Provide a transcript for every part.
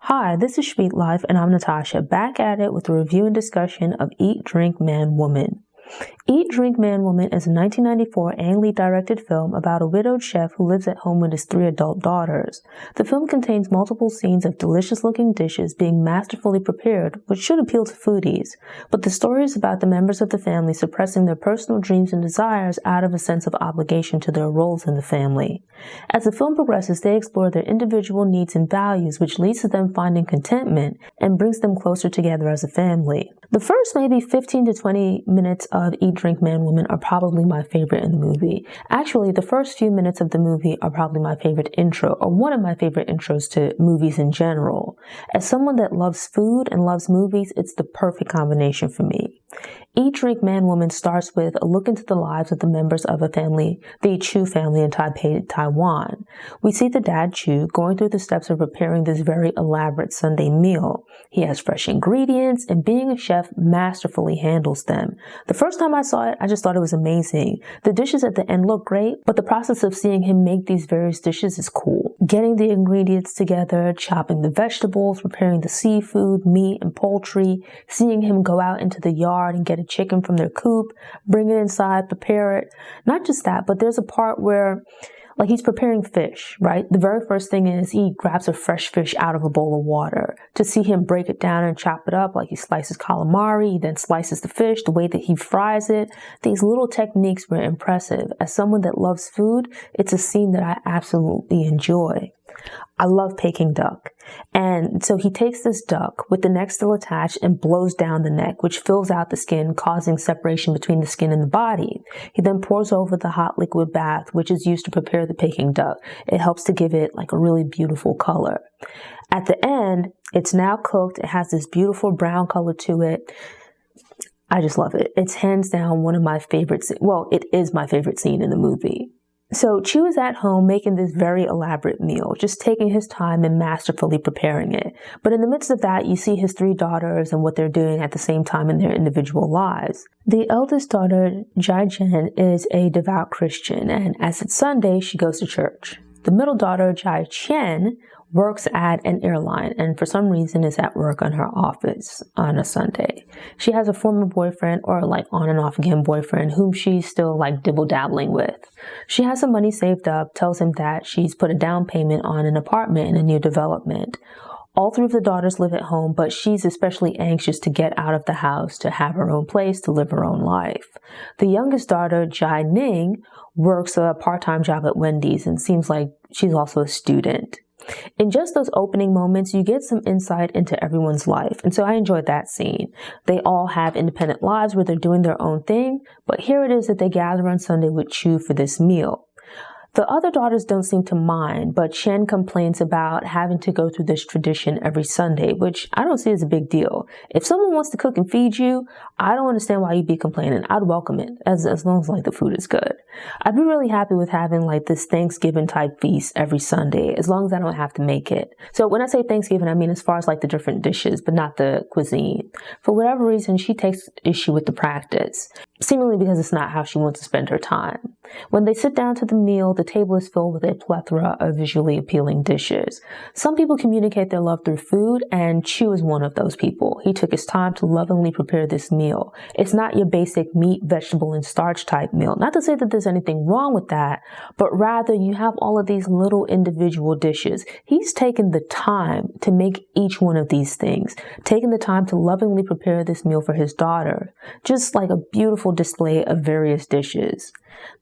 Hi, this is Sweet Life, and I'm Natasha, back at it with a review and discussion of Eat, Drink, Man, Woman. Eat, Drink, Man, Woman is a 1994 Ang Lee-directed film about a widowed chef who lives at home with his 3 adult daughters. The film contains multiple scenes of delicious-looking dishes being masterfully prepared, which should appeal to foodies, but the story is about the members of the family suppressing their personal dreams and desires out of a sense of obligation to their roles in the family. As the film progresses, they explore their individual needs and values, which leads to them finding contentment and brings them closer together as a family. The first maybe 15 to 20 minutes of Eat, Drink, Man, Woman are probably my favorite in the movie. Actually, the first few minutes of the movie are probably my favorite intro, or one of my favorite intros to movies in general. As someone that loves food and loves movies, it's the perfect combination for me. Eat, Drink, Man, Woman starts with a look into the lives of the members of a family, the Chu family in Taipei, Taiwan. We see the dad Chu going through the steps of preparing this very elaborate Sunday meal. He has fresh ingredients, and being a chef, masterfully handles them. The first time I saw it, I just thought it was amazing. The dishes at the end look great, but the process of seeing him make these various dishes is cool. Getting the ingredients together, chopping the vegetables, preparing the seafood, meat, and poultry, seeing him go out into the yard and get a chicken from their coop, bring it inside, prepare it. Not just that, but there's a part where he's preparing fish, right? The very first thing is he grabs a fresh fish out of a bowl of water. To see him break it down and chop it up, like he slices calamari, he then slices the fish, the way that he fries it. These little techniques were impressive. As someone that loves food, it's a scene that I absolutely enjoy. I love Peking duck. And so he takes this duck with the neck still attached and blows down the neck, which fills out the skin, causing separation between the skin and the body. He then pours over the hot liquid bath, which is used to prepare the Peking duck. It helps to give it like a really beautiful color. At the end, it's now cooked. It has this beautiful brown color to it. I just love it. It's hands down one of my favorites. Well, it is my favorite scene in the movie. So Chu is at home making this very elaborate meal, just taking his time and masterfully preparing it. But in the midst of that, you see his 3 daughters and what they're doing at the same time in their individual lives. The eldest daughter, Jai Jen, is a devout Christian, and as it's Sunday, she goes to church. The middle daughter, Jai Chen, works at an airline and for some reason is at work on her office on a Sunday. She has a former boyfriend, or on and off again boyfriend, whom she's still dibble-dabbling with. She has some money saved up, tells him that she's put a down payment on an apartment in a new development. All 3 of the daughters live at home, but she's especially anxious to get out of the house, to have her own place, to live her own life. The youngest daughter, Jai Ning, works a part-time job at Wendy's and seems like she's also a student. In just those opening moments, you get some insight into everyone's life, and so I enjoyed that scene. They all have independent lives where they're doing their own thing, but here it is that they gather on Sunday with Chu for this meal. The other daughters don't seem to mind, but Chen complains about having to go through this tradition every Sunday, which I don't see as a big deal. If someone wants to cook and feed you, I don't understand why you'd be complaining. I'd welcome it, as long as the food is good. I'd be really happy with having this Thanksgiving type feast every Sunday, as long as I don't have to make it. So when I say Thanksgiving, I mean as far as the different dishes, but not the cuisine. For whatever reason, she takes issue with the practice, seemingly because it's not how she wants to spend her time. When they sit down to the meal, the table is filled with a plethora of visually appealing dishes. Some people communicate their love through food, and Chu is one of those people. He took his time to lovingly prepare this meal. It's not your basic meat, vegetable, and starch type meal. Not to say that there's anything wrong with that, but rather you have all of these little individual dishes. He's taken the time to make each one of these things, taking the time to lovingly prepare this meal for his daughter. Just like a beautiful display of various dishes.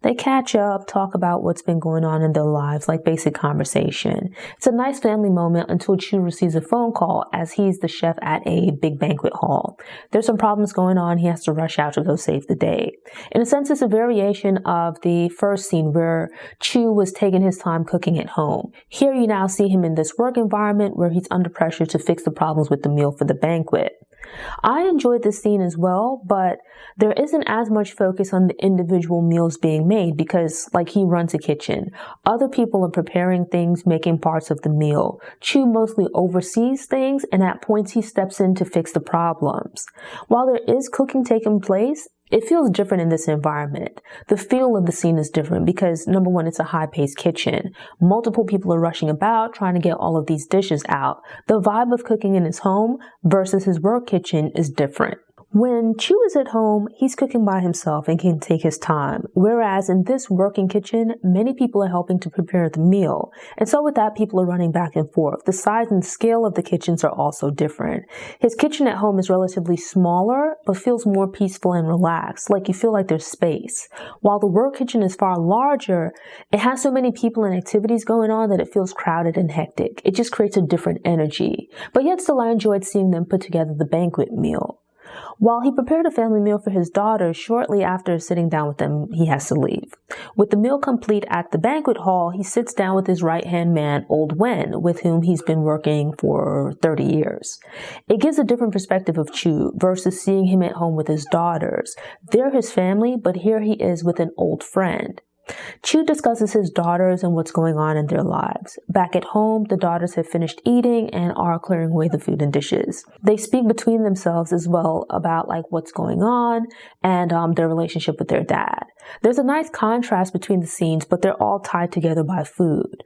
They catch up, talk about what's been going on in their lives, like basic conversation. It's a nice family moment until Chu receives a phone call as he's the chef at a big banquet hall. There's some problems going on. He has to rush out to go save the day. In a sense, it's a variation of the first scene where Chu was taking his time cooking at home. Here you now see him in this work environment where he's under pressure to fix the problems with the meal for the banquet. I enjoyed this scene as well, but there isn't as much focus on the individual meals being made because, he runs a kitchen. Other people are preparing things, making parts of the meal. Chu mostly oversees things, and at points he steps in to fix the problems. While there is cooking taking place, It feels different in this environment. The feel of the scene is different because, number one, it's a high-paced kitchen. Multiple people are rushing about trying to get all of these dishes out. The vibe of cooking in his home versus his work kitchen is different. When Chu is at home, he's cooking by himself and can take his time, whereas in this working kitchen, many people are helping to prepare the meal. And so with that, people are running back and forth. The size and scale of the kitchens are also different. His kitchen at home is relatively smaller, but feels more peaceful and relaxed, like you feel like there's space. While the work kitchen is far larger, it has so many people and activities going on that it feels crowded and hectic. It just creates a different energy. But yet still, I enjoyed seeing them put together the banquet meal. While he prepared a family meal for his daughter, shortly after sitting down with them, he has to leave. With the meal complete at the banquet hall, he sits down with his right-hand man, Old Wen, with whom he's been working for 30 years. It gives a different perspective of Chu versus seeing him at home with his daughters. They're his family, but here he is with an old friend. Chu discusses his daughters and what's going on in their lives. Back at home, the daughters have finished eating and are clearing away the food and dishes. They speak between themselves as well about what's going on and their relationship with their dad. There's a nice contrast between the scenes, but they're all tied together by food.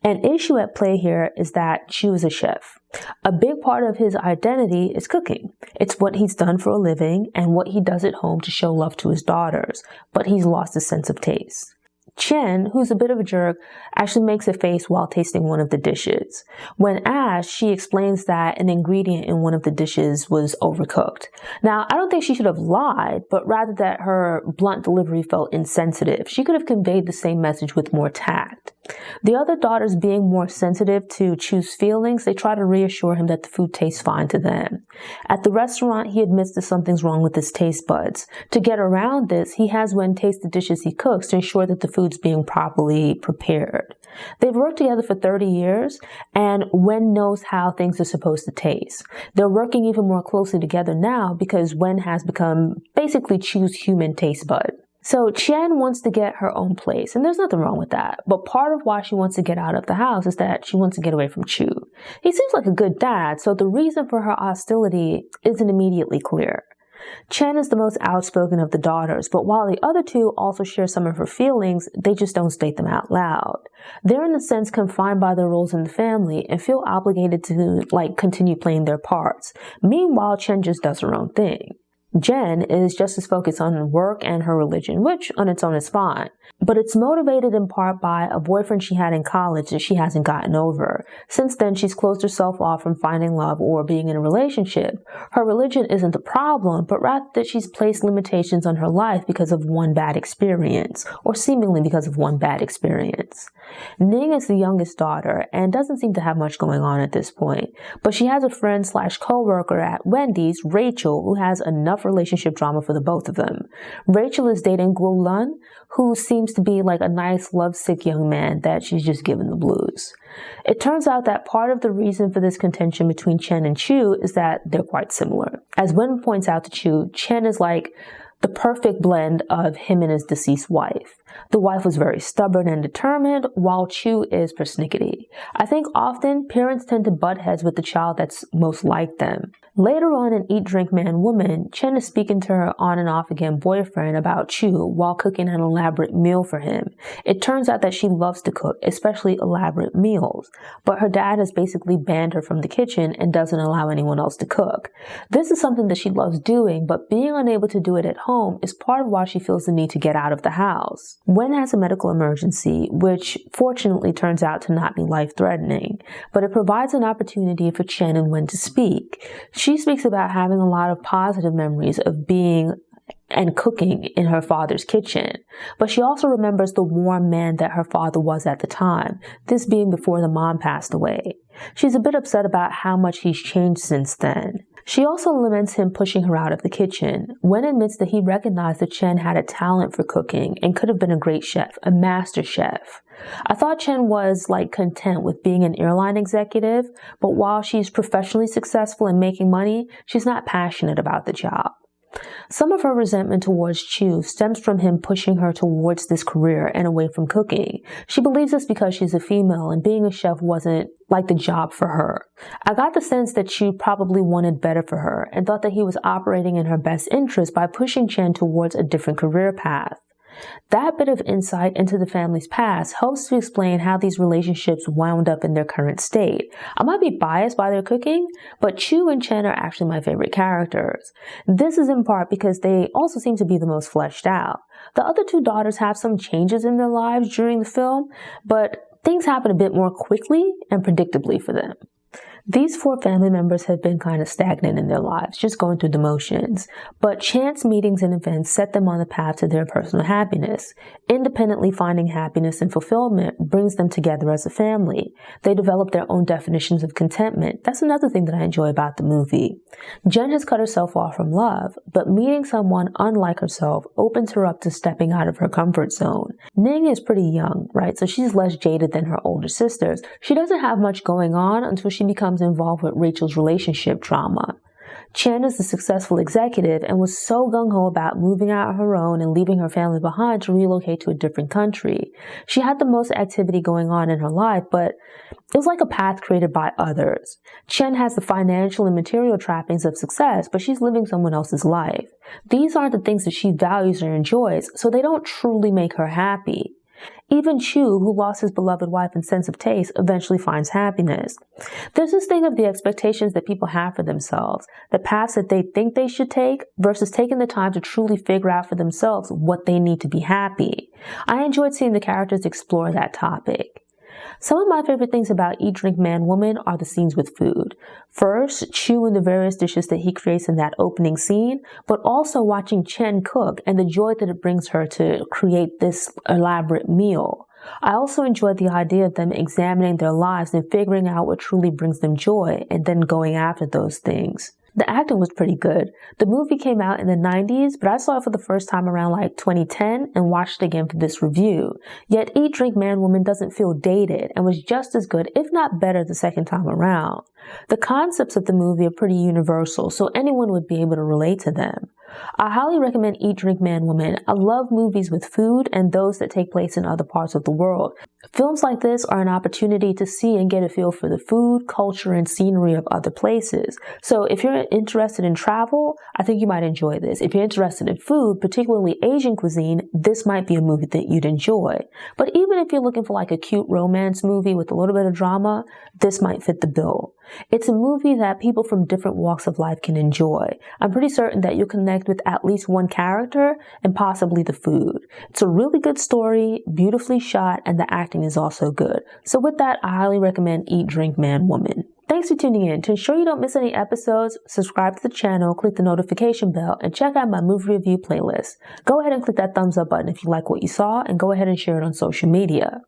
An issue at play here is that Chu is a chef. A big part of his identity is cooking. It's what he's done for a living and what he does at home to show love to his daughters, but he's lost his sense of taste. Chen, who's a bit of a jerk, actually makes a face while tasting one of the dishes. When asked, she explains that an ingredient in one of the dishes was overcooked. Now, I don't think she should have lied, but rather that her blunt delivery felt insensitive. She could have conveyed the same message with more tact. The other daughters, being more sensitive to Chu's feelings, they try to reassure him that the food tastes fine to them. At the restaurant, he admits that something's wrong with his taste buds. To get around this, he has Wen taste the dishes he cooks to ensure that the food's being properly prepared. They've worked together for 30 years, and Wen knows how things are supposed to taste. They're working even more closely together now because Wen has become basically Chu's human taste bud. So Chen wants to get her own place, and there's nothing wrong with that. But part of why she wants to get out of the house is that she wants to get away from Chu. He seems like a good dad, so the reason for her hostility isn't immediately clear. Chen is the most outspoken of the daughters, but while the other two also share some of her feelings, they just don't state them out loud. They're in a sense confined by their roles in the family and feel obligated to continue playing their parts. Meanwhile, Chen just does her own thing. Jen is just as focused on work and her religion, which on its own is fine. But it's motivated in part by a boyfriend she had in college that she hasn't gotten over. Since then, she's closed herself off from finding love or being in a relationship. Her religion isn't the problem, but rather that she's placed limitations on her life because of one bad experience, or seemingly because of one bad experience. Ning is the youngest daughter and doesn't seem to have much going on at this point, but she has a friend/co-worker at Wendy's, Rachel, who has enough relationship drama for the both of them. Rachel is dating Guo Lun, who seems to be like a nice, lovesick young man that she's just given the blues. It turns out that part of the reason for this contention between Chen and Chu is that they're quite similar. As Wen points out to Chu, Chen is like the perfect blend of him and his deceased wife. The wife was very stubborn and determined, while Chu is persnickety. I think often parents tend to butt heads with the child that's most like them. Later on in Eat, Drink, Man, Woman, Chen is speaking to her on and off again boyfriend about Chu while cooking an elaborate meal for him. It turns out that she loves to cook, especially elaborate meals, but her dad has basically banned her from the kitchen and doesn't allow anyone else to cook. This is something that she loves doing, but being unable to do it at home is part of why she feels the need to get out of the house. Wen has a medical emergency, which fortunately turns out to not be life-threatening, but it provides an opportunity for Chen and Wen to speak. She speaks about having a lot of positive memories of being and cooking in her father's kitchen, but she also remembers the warm man that her father was at the time, this being before the mom passed away. She's a bit upset about how much he's changed since then. She also laments him pushing her out of the kitchen. Wen admits that he recognized that Chen had a talent for cooking and could have been a great chef, a master chef. I thought Chen was content with being an airline executive, but while she's professionally successful and making money, she's not passionate about the job. Some of her resentment towards Chu stems from him pushing her towards this career and away from cooking. She believes this because she's a female and being a chef wasn't like the job for her. I got the sense that Chu probably wanted better for her and thought that he was operating in her best interest by pushing Chen towards a different career path. That bit of insight into the family's past helps to explain how these relationships wound up in their current state. I might be biased by their cooking, but Chu and Chen are actually my favorite characters. This is in part because they also seem to be the most fleshed out. The other two daughters have some changes in their lives during the film, but things happen a bit more quickly and predictably for them. These four family members have been kind of stagnant in their lives, just going through the motions. But chance meetings and events set them on the path to their personal happiness. Independently finding happiness and fulfillment brings them together as a family. They develop their own definitions of contentment. That's another thing that I enjoy about the movie. Jen has cut herself off from love, but meeting someone unlike herself opens her up to stepping out of her comfort zone. Ning is pretty young, right? So she's less jaded than her older sisters. She doesn't have much going on until she becomes involved with Rachel's relationship drama. Chen is a successful executive and was so gung-ho about moving out on her own and leaving her family behind to relocate to a different country. She had the most activity going on in her life, but it was like a path created by others. Chen has the financial and material trappings of success, but she's living someone else's life. These aren't the things that she values or enjoys, so they don't truly make her happy. Even Chu, who lost his beloved wife and sense of taste, eventually finds happiness. There's this thing of the expectations that people have for themselves, the paths that they think they should take versus taking the time to truly figure out for themselves what they need to be happy. I enjoyed seeing the characters explore that topic. Some of my favorite things about Eat, Drink, Man, Woman are the scenes with food. First, Chu and the various dishes that he creates in that opening scene, but also watching Chen cook and the joy that it brings her to create this elaborate meal. I also enjoyed the idea of them examining their lives and figuring out what truly brings them joy and then going after those things. The acting was pretty good. The movie came out in the 90s, but I saw it for the first time around like 2010 and watched it again for this review. Yet Eat, Drink, Man, Woman doesn't feel dated and was just as good, if not better, the second time around. The concepts of the movie are pretty universal, so anyone would be able to relate to them. I highly recommend Eat, Drink, Man, Woman. I love movies with food and those that take place in other parts of the world. Films like this are an opportunity to see and get a feel for the food, culture, and scenery of other places. So if you're interested in travel, I think you might enjoy this. If you're interested in food, particularly Asian cuisine, this might be a movie that you'd enjoy. But even if you're looking for like a cute romance movie with a little bit of drama, this might fit the bill. It's a movie that people from different walks of life can enjoy. I'm pretty certain that you'll connect with at least one character and possibly the food. It's a really good story, beautifully shot, and the acting is also good. So with that, I highly recommend Eat, Drink, Man, Woman. Thanks for tuning in. To ensure you don't miss any episodes, subscribe to the channel, click the notification bell, and check out my movie review playlist. Go ahead and click that thumbs up button if you like what you saw, and go ahead and share it on social media.